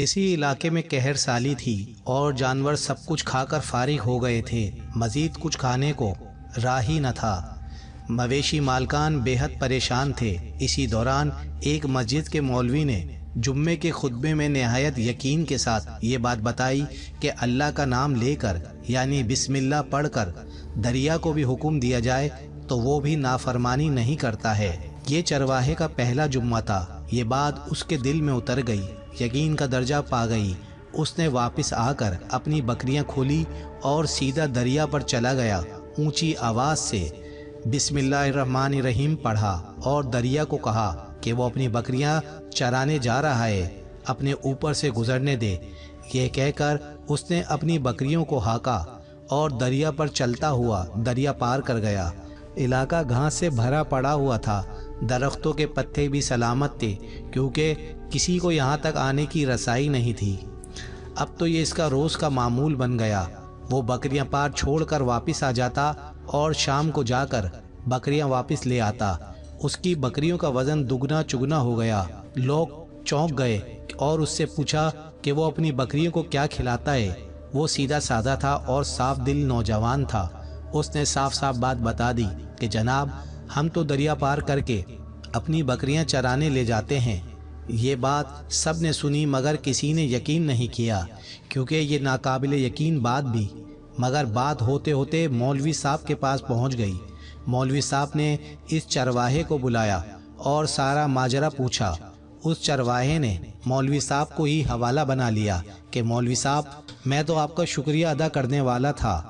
اسی علاقے میں قہر سالی تھی اور جانور سب کچھ کھا کر فارغ ہو گئے تھے، مزید کچھ کھانے کو راہ ہی نہ تھا۔ مویشی مالکان بے حد پریشان تھے۔ اسی دوران ایک مسجد کے مولوی نے جمعے کے خطبے میں نہایت یقین کے ساتھ یہ بات بتائی کہ اللہ کا نام لے کر یعنی بسم اللہ پڑھ کر دریا کو بھی حکم دیا جائے تو وہ بھی نافرمانی نہیں کرتا ہے۔ یہ چرواہے کا پہلا جمعہ تھا۔ یہ بات اس کے دل میں اتر گئی، یقین کا درجہ پا گئی۔ اس نے واپس آ کر اپنی بکریاں کھولی اور سیدھا دریا پر چلا گیا۔ اونچی آواز سے بسم اللہ الرحمن الرحیم پڑھا اور دریا کو کہا کہ وہ اپنی بکریاں چرانے جا رہا ہے، اپنے اوپر سے گزرنے دے۔ یہ کہہ کر اس نے اپنی بکریوں کو ہانکا اور دریا پر چلتا ہوا دریا پار کر گیا۔ علاقہ گھاس سے بھرا پڑا ہوا تھا، درختوں کے پتے بھی سلامت تھے کیونکہ کسی کو یہاں تک آنے کی رسائی نہیں تھی۔ اب تو یہ اس کا روز کا معمول بن گیا۔ وہ بکریاں پار چھوڑ کر واپس آ جاتا اور شام کو جا کر بکریاں واپس لے آتا۔ اس کی بکریوں کا وزن دگنا چگنا ہو گیا۔ لوگ چونک گئے اور اس سے پوچھا کہ وہ اپنی بکریوں کو کیا کھلاتا ہے۔ وہ سیدھا سادہ تھا اور صاف دل نوجوان تھا۔ اس نے صاف صاف بات بتا دی کہ جناب، ہم تو دریا پار کر کے اپنی بکریاں چرانے لے جاتے ہیں۔ یہ بات سب نے سنی مگر کسی نے یقین نہیں کیا کیونکہ یہ ناقابل یقین بات بھی، مگر بات ہوتے ہوتے مولوی صاحب کے پاس پہنچ گئی۔ مولوی صاحب نے اس چرواہے کو بلایا اور سارا ماجرا پوچھا۔ اس چرواہے نے مولوی صاحب کو ہی حوالہ بنا لیا کہ مولوی صاحب، میں تو آپ کا شکریہ ادا کرنے والا تھا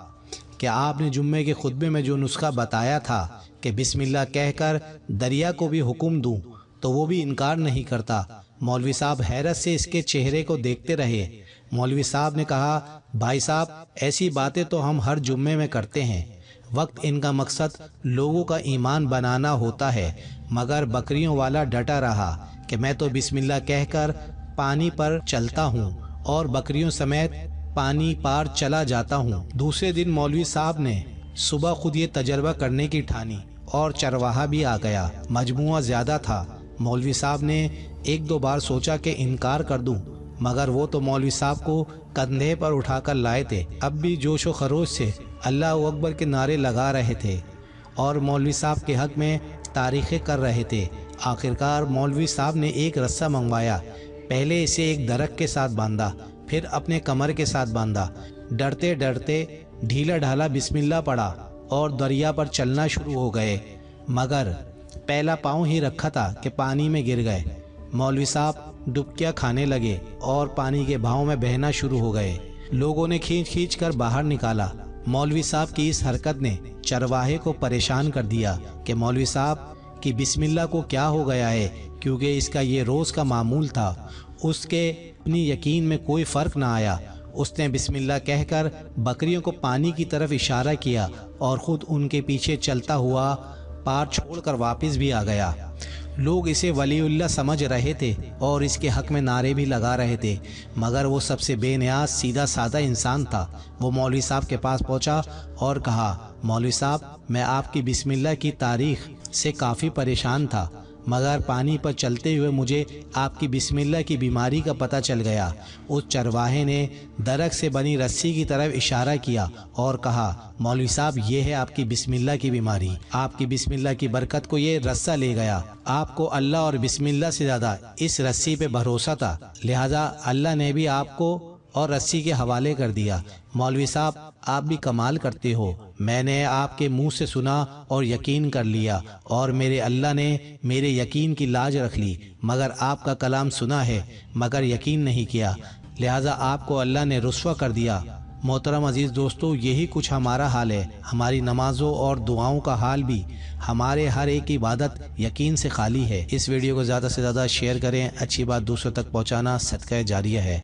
کہ آپ نے جمعے کے خطبے میں جو نسخہ بتایا تھا کہ بسم اللہ کہہ کر دریا کو بھی حکم دوں تو وہ بھی انکار نہیں کرتا۔ مولوی صاحب حیرت سے اس کے چہرے کو دیکھتے رہے۔ مولوی صاحب نے کہا، بھائی صاحب، ایسی باتیں تو ہم ہر جمعے میں کرتے ہیں۔ وقت ان کا مقصد لوگوں کا ایمان بنانا ہوتا ہے، مگر بکریوں والا ڈٹا رہا کہ میں تو بسم اللہ کہہ کر پانی پر چلتا ہوں اور بکریوں سمیت پانی پار چلا جاتا ہوں۔ دوسرے دن مولوی صاحب نے صبح خود یہ تجربہ کرنے کی ٹھانی اور چرواہا بھی آ گیا۔ مجموعہ زیادہ تھا۔ مولوی صاحب نے ایک دو بار سوچا کہ انکار کر دوں، مگر وہ تو مولوی صاحب کو کندھے پر اٹھا کر لائے تھے۔ اب بھی جوش و خروش سے اللہ اکبر کے نعرے لگا رہے تھے اور مولوی صاحب کے حق میں تاریخیں کر رہے تھے۔ آخرکار مولوی صاحب نے ایک رسہ منگوایا۔ پہلے اسے ایک درخت کے ساتھ باندھا، پھر اپنے کمر کے ساتھ باندھا۔ ڈرتے ڈرتے ڈھیلا ڈھالا بسم اللہ پڑھا اور دریا پر چلنا شروع ہو گئے، مگر پہلا پاؤں ہی رکھا تھا کہ پانی میں گر گئے۔ مولوی صاحب ڈبکیاں کھانے لگے اور پانی کے بہاؤ میں بہنا شروع ہو گئے۔ لوگوں نے کھینچ کھینچ کر باہر نکالا۔ مولوی صاحب کی اس حرکت نے چرواہے کو پریشان کر دیا کہ مولوی صاحب کی بسم اللہ کو کیا ہو گیا ہے، کیونکہ اس کا یہ روز کا معمول تھا۔ اس کے اپنی یقین میں کوئی فرق نہ آیا۔ اس نے بسم اللہ کہہ کر بکریوں کو پانی کی طرف اشارہ کیا اور خود ان کے پیچھے چلتا ہوا پار چھوڑ کر واپس بھی آ گیا۔ لوگ اسے ولی اللہ سمجھ رہے تھے اور اس کے حق میں نعرے بھی لگا رہے تھے، مگر وہ سب سے بے نیاز سیدھا سادہ انسان تھا۔ وہ مولوی صاحب کے پاس پہنچا اور کہا، مولوی صاحب، میں آپ کی بسم اللہ کی تاریخ سے کافی پریشان تھا، مگر پانی پر چلتے ہوئے مجھے آپ کی بسم اللہ کی بیماری کا پتہ چل گیا۔ اس چرواہے نے درخت سے بنی رسی کی طرف اشارہ کیا اور کہا، مولوی صاحب، یہ ہے آپ کی بسم اللہ کی بیماری۔ آپ کی بسم اللہ کی برکت کو یہ رسہ لے گیا۔ آپ کو اللہ اور بسم اللہ سے زیادہ اس رسی پہ بھروسہ تھا، لہذا اللہ نے بھی آپ کو اور رسی کے حوالے کر دیا۔ مولوی صاحب، آپ بھی کمال کرتے ہو۔ میں نے آپ کے منہ سے سنا اور یقین کر لیا اور میرے اللہ نے میرے یقین کی لاج رکھ لی، مگر آپ کا کلام سنا ہے مگر یقین نہیں کیا، لہذا آپ کو اللہ نے رسوا کر دیا۔ محترم عزیز دوستو، یہی کچھ ہمارا حال ہے۔ ہماری نمازوں اور دعاؤں کا حال بھی، ہمارے ہر ایک عبادت یقین سے خالی ہے۔ اس ویڈیو کو زیادہ سے زیادہ شیئر کریں۔ اچھی بات دوسروں تک پہنچانا صدقہ جاریہ ہے۔